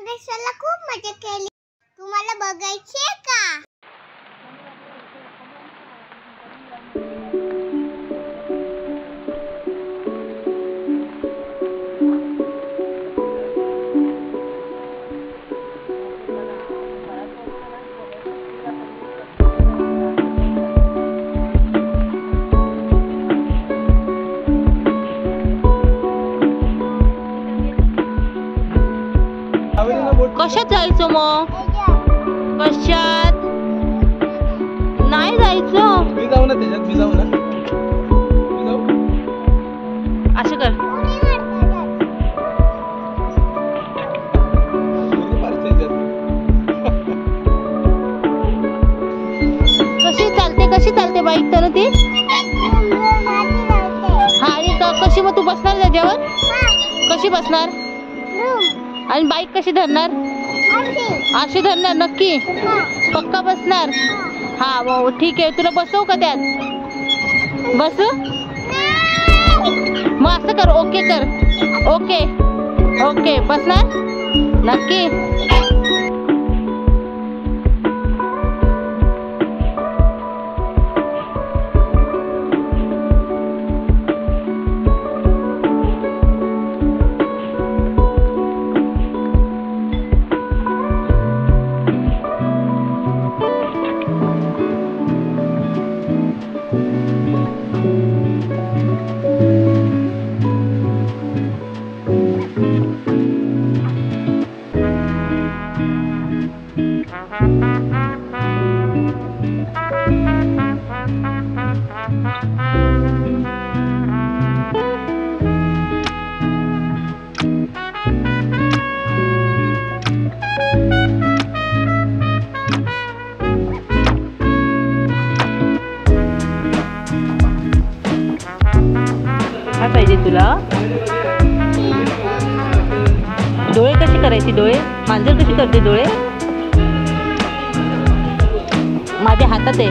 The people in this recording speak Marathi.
बागेश्वरला खूप मजा केली. तुम्हाला बघायची आहे का? कशात जायचं मग? कशात नाही जायचं? मी जाऊ ना त्याच्यात, मी जाऊ ना, मी जाऊ. असं कर. कशी चालते बाईक तर ती? हा, आणि कशी मग तू बसणार त्याच्यावर? कशी बसणार? आणि बाईक कशी धरणार? अशी धरणार? नक्की पक्का बसणार? हा ठीक आहे. तुला बसवू का त्यात? बसू मग असं कर. ओके कर. ओके ओके बसणार नक्की. काय पाहिजे तुला? डोळे कशी करायची? डोळे मांजर कशी करते डोळे? माझ्या हातात आहे.